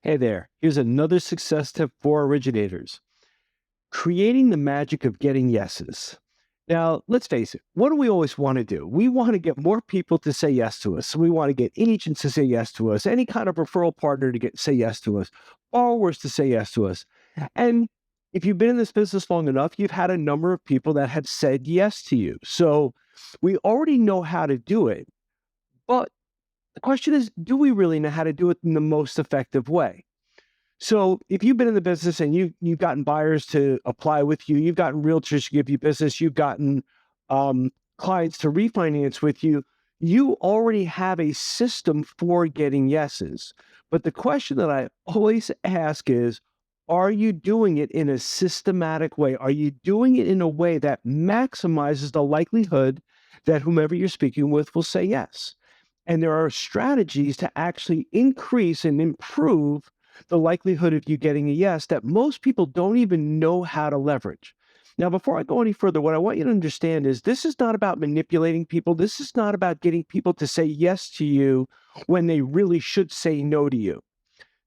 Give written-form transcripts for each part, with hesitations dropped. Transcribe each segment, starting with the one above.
Hey there, here's another success tip for originators. Creating the magic of getting yeses. Now, let's face it, what do we always want to do? We want to get more people to say yes to us. So we want to get agents to say yes to us, any kind of referral partner to say yes to us, borrowers to say yes to us. And if you've been in this business long enough, you've had a number of people that have said yes to you. So we already know how to do it. But the question is, do we really know how to do it in the most effective way? So if you've been in the business and you've gotten buyers to apply with you, you've gotten realtors to give you business, you've gotten clients to refinance with you, you already have a system for getting yeses. But the question that I always ask is, are you doing it in a systematic way? Are you doing it in a way that maximizes the likelihood that whomever you're speaking with will say yes? And there are strategies to actually increase and improve the likelihood of you getting a yes that most people don't even know how to leverage. Now, before I go any further, what I want you to understand is this is not about manipulating people. This is not about getting people to say yes to you when they really should say no to you.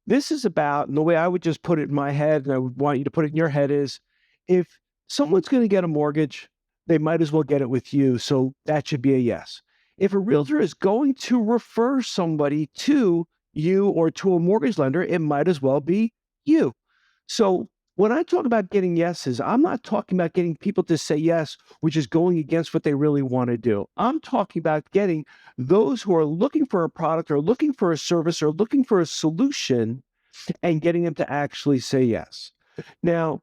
This is about, and the way I would just put it in my head, and I would want you to put it in your head, is if someone's going to get a mortgage, they might as well get it with you. So that should be a yes. If a realtor is going to refer somebody to you or to a mortgage lender, it might as well be you. So when I talk about getting yeses, I'm not talking about getting people to say yes, which is going against what they really want to do. I'm talking about getting those who are looking for a product or looking for a service or looking for a solution and getting them to actually say yes. Now,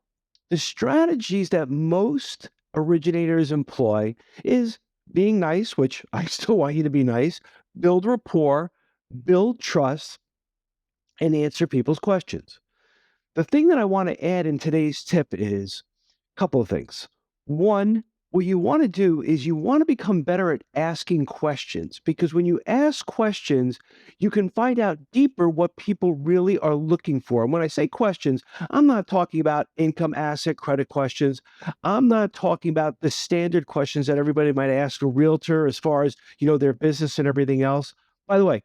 the strategies that most originators employ is being nice, which I still want you to be nice, build rapport, build trust, and answer people's questions. The thing that I want to add in today's tip is a couple of things. One, what you want to do is you want to become better at asking questions because when you ask questions, you can find out deeper what people really are looking for. And when I say questions, I'm not talking about income, asset, credit questions. I'm not talking about the standard questions that everybody might ask a realtor as far as, their business and everything else. By the way,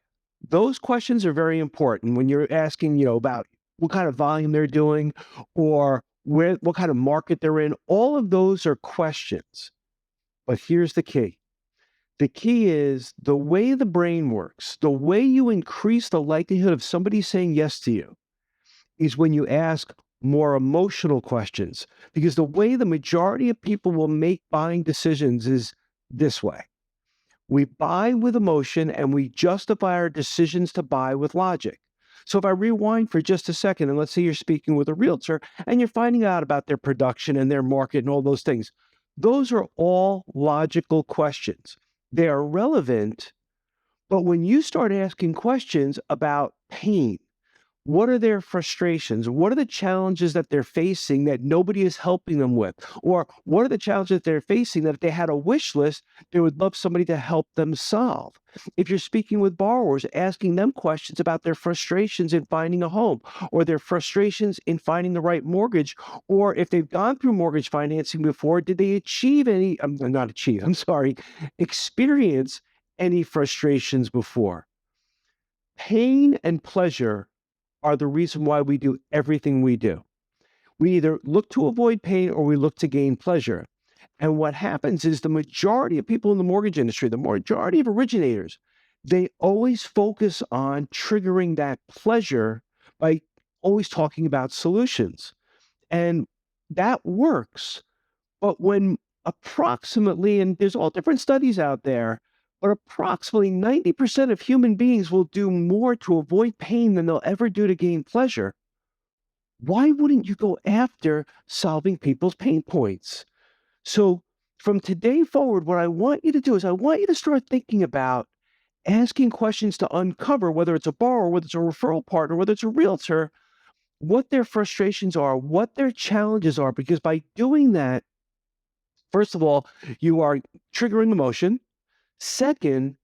those questions are very important when you're asking, about what kind of volume they're doing or what kind of market they're in. All of those are questions. But here's the key. The key is the way the brain works, the way you increase the likelihood of somebody saying yes to you is when you ask more emotional questions. Because the way the majority of people will make buying decisions is this way. We buy with emotion and we justify our decisions to buy with logic. So if I rewind for just a second, and let's say you're speaking with a realtor and you're finding out about their production and their market and all those things, those are all logical questions. They are relevant, but when you start asking questions about pain, what are their frustrations? What are the challenges that they're facing that nobody is helping them with? Or what are the challenges they're facing that if they had a wish list, they would love somebody to help them solve? If you're speaking with borrowers, asking them questions about their frustrations in finding a home or their frustrations in finding the right mortgage, or if they've gone through mortgage financing before, did they achieve any, not achieve, I'm sorry, experience any frustrations before? Pain and pleasure are the reason why we do everything we do. We either look to avoid pain or we look to gain pleasure. And what happens is the majority of people in the mortgage industry, the majority of originators, they always focus on triggering that pleasure by always talking about solutions. And that works. But when approximately, and there's all different studies out there, but approximately 90% of human beings will do more to avoid pain than they'll ever do to gain pleasure. Why wouldn't you go after solving people's pain points? So, from today forward, what I want you to do is I want you to start thinking about asking questions to uncover whether it's a borrower, whether it's a referral partner, whether it's a realtor, what their frustrations are, what their challenges are, because by doing that, first of all, you are triggering emotion. Second,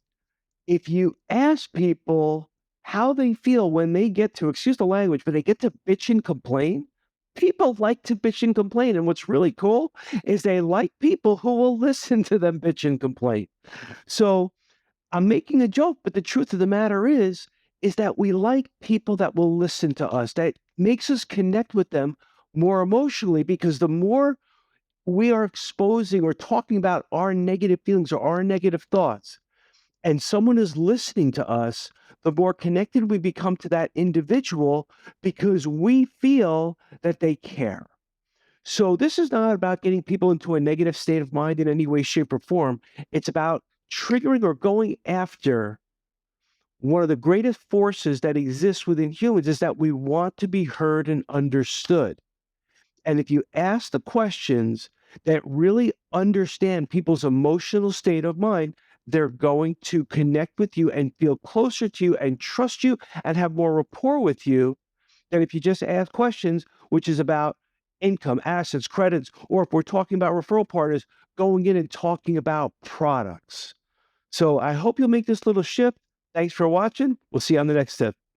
if you ask people how they feel when they get to, excuse the language, but they get to bitch and complain, people like to bitch and complain. And what's really cool is they like people who will listen to them bitch and complain. So I'm making a joke, but the truth of the matter is, is that we like people that will listen to us, that makes us connect with them more emotionally, because the more we are exposing or talking about our negative feelings or our negative thoughts, and someone is listening to us, the more connected we become to that individual because we feel that they care. So this is not about getting people into a negative state of mind in any way, shape, or form. It's about triggering or going after one of the greatest forces that exists within humans, is that we want to be heard and understood. And if you ask the questions that really understand people's emotional state of mind, they're going to connect with you and feel closer to you and trust you and have more rapport with you than if you just ask questions, which is about income, assets, credits, or if we're talking about referral partners, going in and talking about products. So I hope you'll make this little shift. Thanks for watching. We'll see you on the next tip.